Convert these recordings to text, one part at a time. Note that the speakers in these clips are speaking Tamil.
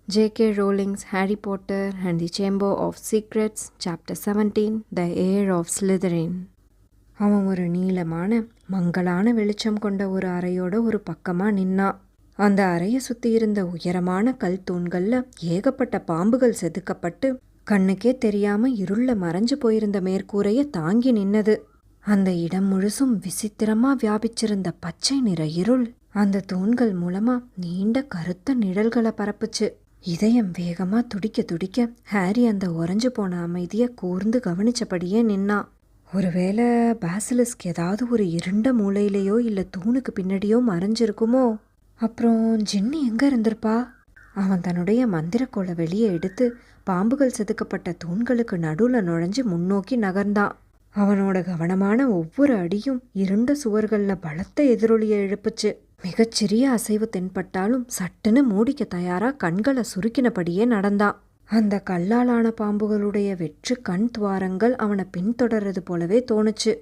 J.K. Rowling's Harry Potter and the Chamber of Secrets, Chapter 17, The Heir of Slytherin. அவன் ஒரு நீளமான மங்கலான வெளிச்சம் கொண்ட ஒரு அறையோட ஒரு பக்கமா நின்னான். அந்த அறையை சுத்தி இருந்த உயரமான கல் தூண்கள்ல ஏகப்பட்ட பாம்புகள் செதுக்கப்பட்டு கண்ணுக்கே தெரியாம இருள மறைஞ்சு போயிருந்த மேற்கூரைய தாங்கி நின்னது. அந்த இடம் முழுசும் விசித்திரமா வியாபிச்சிருந்த பச்சை நிற இருள் அந்த தூண்கள் மூலமா நீண்ட கருத்த நிழல்களை பரப்புச்சு. இதயம் வேகமா துடிக்க துடிக்க ஹாரி அந்த உறைஞ்சு போன அமைதியை கூர்ந்து கவனிச்சபடியே நின்னான். ஒருவேளை பாசிலிஸ்க் ஏதாவது ஒரு இருண்ட மூலையிலேயோ இல்ல தூணுக்கு பின்னாடியோ மறைஞ்சிருக்குமோ? அப்புறம் ஜின்னி எங்க இருந்திருப்பா? அவன் தன்னுடைய மந்திரக்கோளை வெளியே எடுத்து பாம்புகள் செதுக்கப்பட்ட தூண்களுக்கு நடுவுல நுழைஞ்சு முன்னோக்கி நகர்ந்தான். அவனோட கவனமான ஒவ்வொரு அடியும் இருண்ட சுவர்கள்ல பலத்த எதிரொலியை எழுப்புச்சு. மிகச்சிறிய அசைவு தென்பட்டாலும் சட்டுன்னு மூடிக்க தயாரா கண்களை சுருக்கினபடியே நடந்தான். அந்த கல்லாலான பாம்புகளுடைய வெற்று கண் துவாரங்கள் அவனை பின்தொடர்றது போலவே தோணுச்சு.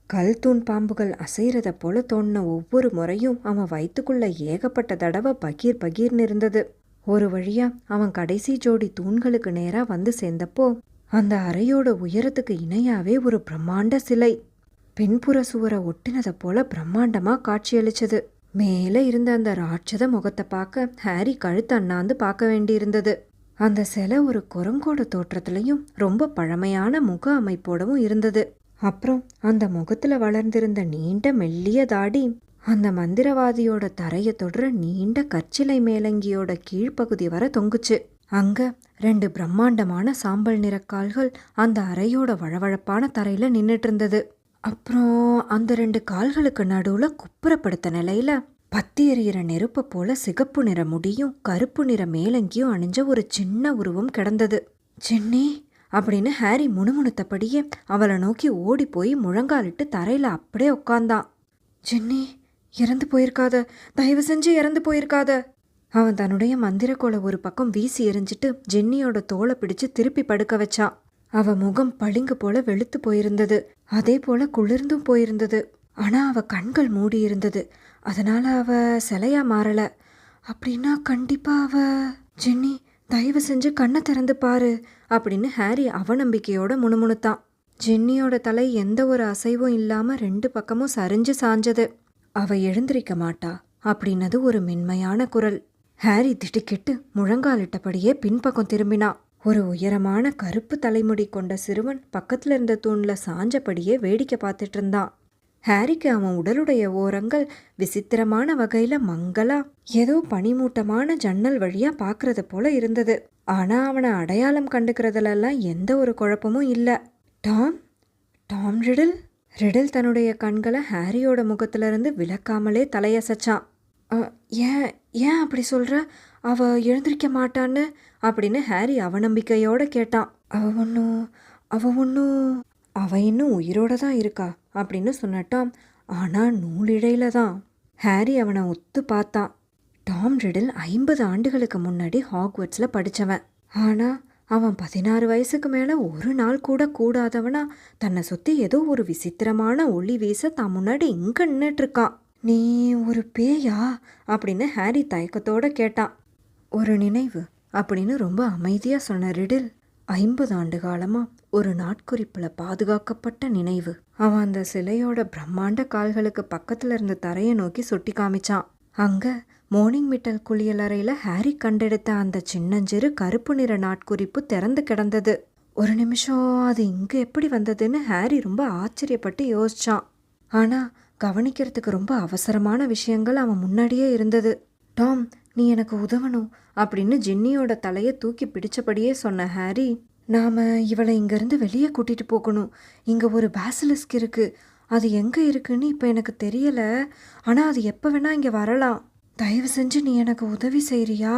கல் தூண் பாம்புகள் அசைறத போல தோணின ஒவ்வொரு முறையும் அவன் வயிற்றுக்குள்ள ஏகப்பட்ட தடவை பகீர் பகீர்னு இருந்தது. ஒரு வழியா அவன் கடைசி ஜோடி தூண்களுக்கு நேரா வந்து சேர்ந்தப்போ அந்த அறையோட உயரத்துக்கு இணையாவே ஒரு பிரம்மாண்ட சிலை பின்புற சுவரை ஒட்டினதை போல பிரம்மாண்டமா காட்சியளிச்சது. மேலே இருந்த அந்த ராட்சத முகத்தை பார்க்க ஹாரி கழுத்து அண்ணாந்து பார்க்க வேண்டியிருந்தது. அந்த சிலை ஒரு குரங்கோட தோற்றத்திலையும் ரொம்ப பழமையான முக அமைப்போடவும் இருந்தது. அப்புறம் அந்த முகத்துல வளர்ந்திருந்த நீண்ட மெல்லிய தாடி அந்த மந்திரவாதியோட தரைய தொடர நீண்ட கற்சிலை மேலங்கியோட கீழ்ப்பகுதி வர தொங்குச்சு. அங்க 2 பிரம்மாண்டமான சாம்பல் நிறக்கால்கள் அந்த அறையோட வழவழப்பான தரையில நின்னுட்டு இருந்தது. அப்புறம் அந்த 2 கால்களுக்கு நடுவுல குப்புறப்படுத்த நிலையில பத்தி எறிகிற நெருப்ப போல சிகப்பு நிற முடியும் கருப்பு நிற மேலங்கியும் அணிஞ்ச ஒரு சின்ன உருவம் கிடந்தது. ஜின்னி அப்படின்னு ஹாரி முணுமுணுத்தபடியே அவளை நோக்கி ஓடி போய் முழங்காலிட்டு தரையில அப்படியே உட்கார்ந்தான். ஜின்னி, இறந்து போயிருக்காத, தயவு செஞ்சு இறந்து போயிருக்காத. அவன் தன்னுடைய மந்திரக்கோளை ஒரு பக்கம் வீசி எறிஞ்சிட்டு ஜென்னியோட தோலை பிடிச்சு திருப்பி படுக்க வச்சான். அவ முகம் பளிங்கு போல வெளுத்து போயிருந்தது. அதே போல குளிர்ந்தும் போயிருந்தது. ஆனா அவ கண்கள் மூடி இருந்தது. அதனால அவ சிலையா மாறல. அப்படின்னா கண்டிப்பா அவ... ஜென்னி, தயவு செஞ்சு கண்ணை திறந்து பாரு அப்படின்னு ஹாரி அவநம்பிக்கையோட முணுமுணுத்தான். ஜென்னியோட தலை எந்த ஒரு அசைவும் இல்லாம 2 பக்கமும் சரிஞ்சு சாஞ்சது. அவ எழுந்திருக்க மாட்டா அப்படின்னது ஒரு மென்மையான குரல். ஹாரி திடுக்கிட்டு முழங்காலிட்டபடியே பின்பக்கம் திரும்பினான். ஒரு உயரமான கருப்பு தலைமுடி கொண்ட சிறுவன் பக்கத்துல இருந்த தூண்ல சாஞ்சபடியே வேடிக்கை பார்த்துட்டு இருந்தான். ஹாரிக்கு அவன் உடலுடைய ஓரங்கள் விசித்திரமான வகையில மங்களா ஏதோ பனிமூட்டமான ஜன்னல் வழியா பாக்குறது போல இருந்தது. ஆனா அவனை அடையாளம் கண்டுக்கிறதுலாம் எந்த ஒரு குழப்பமும் இல்ல. Tom Tom riddle. ரிடில் தன்னுடைய கண்களை ஹாரியோட முகத்துல இருந்து விலக்காமலே தலையசைச்சான். ஏன் ஏன் அப்படி சொல்ற? அவ எழுந்திருக்க மாட்டான்னு அப்படின்னு ஹாரி அவநம்பிக்கையோட கேட்டான். அவ இன்னும் உயிரோட தான் இருக்கா அப்படின்னு சொன்னட்டான். ஆனா நூலிழையில தான். ஹாரி அவனை ஒத்து பார்த்தான். டாம் ரிடில் 50 ஆண்டுகளுக்கு முன்னாடி ஹாக்வர்ட்ஸ்ல படிச்சவன். ஆனா அவன் 16 வயசுக்கு மேல ஒரு நாள் கூட கூடாதவனா தன்னை சுத்தி ஏதோ ஒரு விசித்திரமான ஒளி வீச தான் முன்னாடி இங்க நின்னுட்டு இருக்கான். நீ ஒரு பேயா அப்படின்னு ஹாரி தயக்கத்தோட கேட்டான். ஒரு நினைவு அப்படின்னு ரொம்ப அமைதியா சொன்ன ரிடில், 50 ஆண்டு காலமா ஒரு நாட்குறிப்புல பாதுகாக்கப்பட்ட நினைவு. அவன் அந்த சிலையோட பிரம்மாண்ட கால்களுக்கு பக்கத்துல இருந்த தரையை நோக்கி சுட்டி காமிச்சான். அங்க மோர்னிங் மிட்டல் குளியலறையில ஹாரி கண்டெடுத்த அந்த சின்னஞ்சிறு கருப்பு நிற நாட்குறிப்பு திறந்து கிடந்தது. ஒரு நிமிஷம் அது இங்க எப்படி வந்ததுன்னு ஹாரி ரொம்ப ஆச்சரியப்பட்டு யோசிச்சான். ஆனா கவனிக்கிறதுக்கு ரொம்ப அவசரமான விஷயங்கள் அவன் முன்னாடியே இருந்தது. டாம், நீ எனக்கு உதவணும் அப்படின்னு ஜின்னியோட தலையை தூக்கி பிடிச்சபடியே சொன்ன ஹாரி, நாம இவளை இங்கிருந்து வெளியே கூட்டிட்டு போகணும். இங்க ஒரு பாசிலிஸ்க் இருக்கு. அது எங்க இருக்குன்னு இப்ப எனக்கு தெரியல. ஆனா அது எப்ப வேணா இங்க வரலாம். தயவு செஞ்சு நீ எனக்கு உதவி செய்றியா?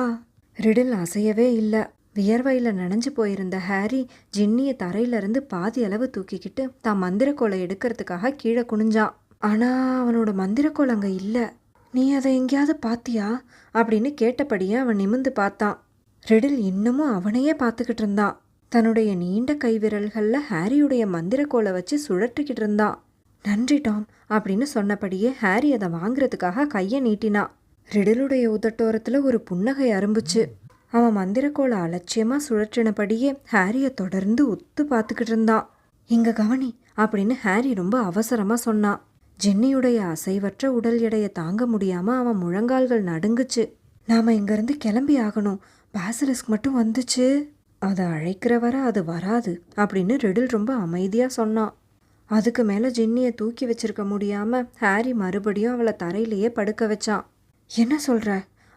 ரிடில் அசையவே இல்ல. வியர்வையில நனைஞ்சு போயிருந்த ஹாரி ஜின்னியை தரையில இருந்து பாதி அளவு தூக்கிக்கிட்டு தான் மந்திரக்கோளை எடுக்கிறதுக்காக கீழே குனிஞ்சான். ஆனா அவனோட மந்திரக்கோள் அங்க இல்ல. நீ அதை எங்கேயாவது பாத்தியா அப்படின்னு கேட்டபடியே அவன் நிமிந்து பார்த்தான். ரிடில் இன்னமும் அவனையே பார்த்துக்கிட்டு இருந்தான். தன்னுடைய நீண்ட கைவிரல்கள்ல ஹாரியுடைய மந்திரக்கோளை வச்சு சுழற்றிக்கிட்டு இருந்தான். நன்றி டாம் அப்படின்னு சொன்னபடியே ஹாரி அதை வாங்குறதுக்காக கையை நீட்டினான். ரிடிலுடைய உதட்டோரத்துல ஒரு புன்னகை அரும்புச்சு. அவன் மந்திரக்கோளை அலட்சியமாக சுழற்றினபடியே ஹாரியை தொடர்ந்து உத்து பார்த்துக்கிட்டு இருந்தான். இங்க கவனி அப்படின்னு ஹாரி ரொம்ப அவசரமாக சொன்னான். ஜென்னியுடைய அசைவற்ற உடல் எடையை தாங்க முடியாமல் அவன் முழங்கால்கள் நடுங்குச்சு. நாம் இங்கேருந்து கிளம்பி ஆகணும். பாசிலிஸ்க் மட்டும் வந்துச்சு, அதை அழைக்கிற வர அது வராது அப்படின்னு ரெடில் ரொம்ப அமைதியாக சொன்னான். அதுக்கு மேலே ஜென்னியை தூக்கி வச்சிருக்க முடியாமல் ஹாரி மறுபடியும் அவளை தரையிலேயே படுக்க வச்சான். என்ன சொல்கிற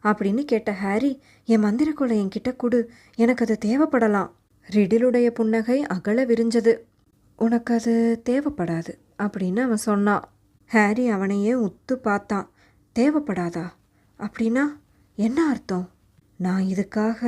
அப்படின்னு கேட்ட ஹாரி, என் மந்திரக்கோளை என்கிட்ட கொடு, எனக்கு அது தேவைப்படலாம். ரெடிலுடைய புன்னகை அகல விரிஞ்சது. உனக்கு அது தேவைப்படாது அப்படின்னு அவன் சொன்னான். ஹாரி அவனையே உத்து பார்த்தான். தேவைப்படாதா அப்படின்னா என்ன அர்த்தம்? நான் இதுக்காக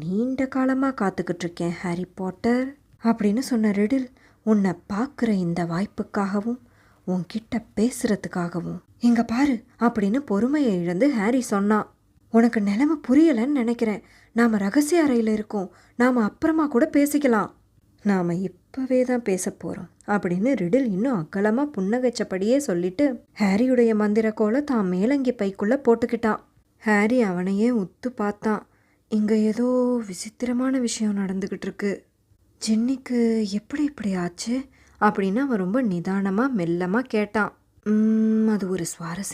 நீண்ட காலமாக காத்துக்கிட்டு இருக்கேன் ஹாரி பாட்டர் அப்படின்னு சொன்ன ரெடில், உன்னை பார்க்குற இந்த வாய்ப்புக்காகவும் உன்கிட்ட பேசுறதுக்காகவும். இங்க பாரு அப்படின்னு பொறுமையை இழந்து ஹாரி சொன்னான். உனக்கு நிலைமை புரியலன்னு நினைக்கிறேன். நாம் ரகசிய அறையில் இருக்கோம். நாம் அப்புறமா கூட பேசிக்கலாம். நாம் இப்போவே தான் பேச போகிறோம் அப்படின்னு ரிடில் இன்னும் அகலமாக புன்னகைச்சபடியே சொல்லிட்டு ஹாரியுடைய மந்திரக்கோளை தான் மேலங்கி பைக்குள்ளே போட்டுக்கிட்டான். ஹாரி அவனையே உத்து பார்த்தான். இங்கே ஏதோ விசித்திரமான விஷயம் நடந்துக்கிட்டு இருக்கு. ஜென்னிக்கு எப்படி இப்படி ஆச்சு அப்படின்னு அவன் ரொம்ப நிதானமாக மெல்லமாக கேட்டான். அது ஒரு சுவாரஸ்யம்